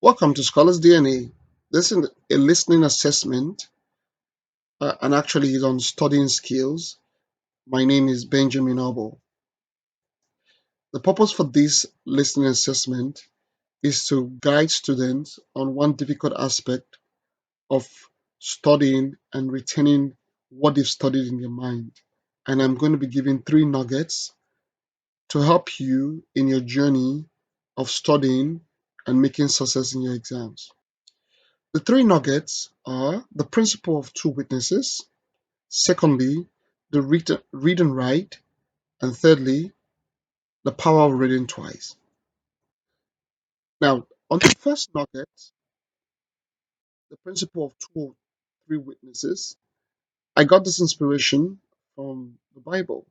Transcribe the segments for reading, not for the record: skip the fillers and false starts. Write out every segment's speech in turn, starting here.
Welcome to Scholars DNA. This is a listening assessment and actually is on studying skills. My name is Benjamin Obo. The purpose for this listening assessment is to guide students on one difficult aspect of studying and retaining what they've studied in their mind. And I'm going to be giving three nuggets to help you in your journey of studying and making success in your exams. The three nuggets are the principle of two witnesses, secondly, the read and write, and thirdly, the power of reading twice. Now, on the first nugget, the principle of two or three witnesses, I got this inspiration from the Bible.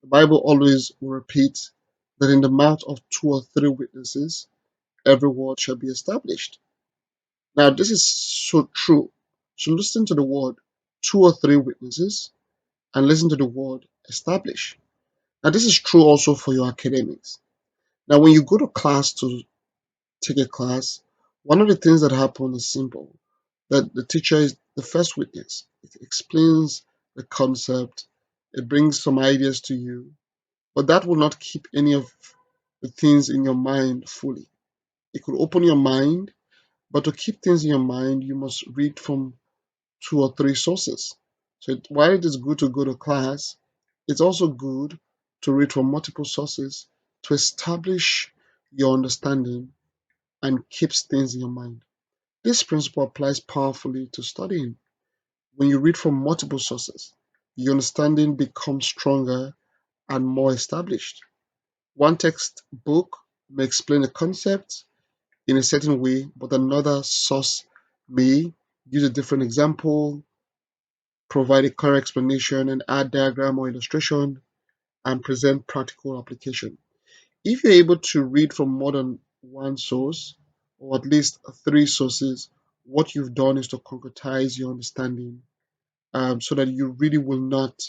The Bible always will repeat that in the mouth of two or three witnesses, every word shall be established. Now, this is so true. So listen to the word two or three witnesses and listen to the word establish. Now, this is true also for your academics. Now, when you go to class to take a class, one of the things that happen is simple that the teacher is the first witness. It explains the concept, it brings some ideas to you, but that will not keep any of the things in your mind fully. It could open your mind, but to keep things in your mind, you must read from two or three sources. So while it is good to go to class, it's also good to read from multiple sources to establish your understanding and keeps things in your mind. This principle applies powerfully to studying. When you read from multiple sources, your understanding becomes stronger and more established. One textbook may explain a concept in a certain way, but another source may use a different example, provide a clear explanation, and add diagram or illustration, and present practical application. If you're able to read from more than one source, or at least three sources, what you've done is to concretize your understanding so that you really will not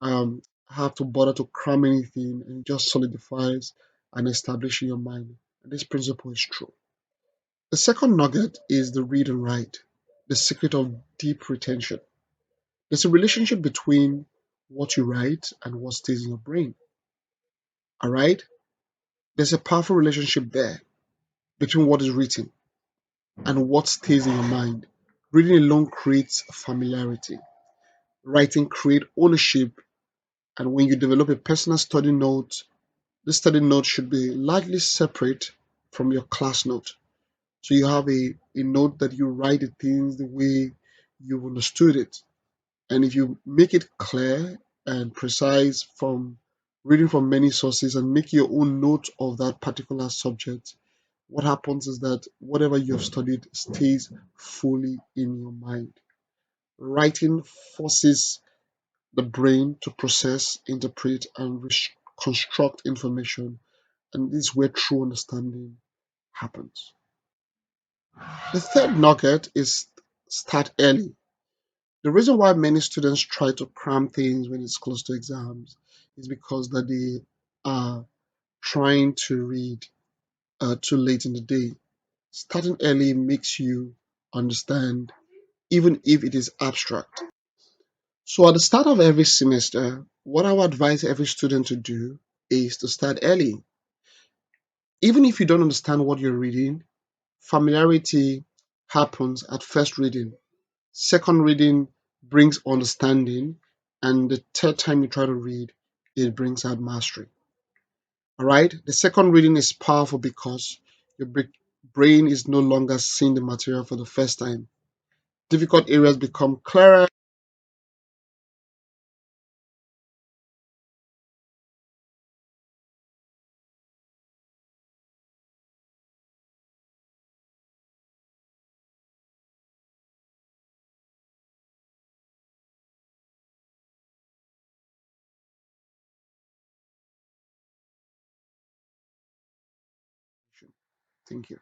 um, have to bother to cram anything and just solidifies and establish in your mind. And this principle is true. The second nugget is the read and write, the secret of deep retention. There's a relationship between what you write and what stays in your brain. All right? There's a powerful relationship there between what is written and what stays in your mind. Reading alone creates familiarity. Writing creates ownership. And when you develop a personal study note, this study note should be largely separate from your class note. So you have a note that you write the things the way you understood it. And if you make it clear and precise from reading from many sources and make your own note of that particular subject, what happens is that whatever you have studied stays fully in your mind. Writing forces the brain to process, interpret, and construct information, and this is where true understanding happens. The third nugget is start early. The reason why many students try to cram things when it's close to exams is because that they are trying to read too late in the day. Starting early makes you understand, even if it is abstract. So, at the start of every semester, what I would advise every student to do is to start early. Even if you don't understand what you're reading, familiarity happens at first reading. Second reading brings understanding, and the third time you try to read, it brings out mastery. All right. The second reading is powerful because your brain is no longer seeing the material for the first time. Difficult areas become clearer. Thank you.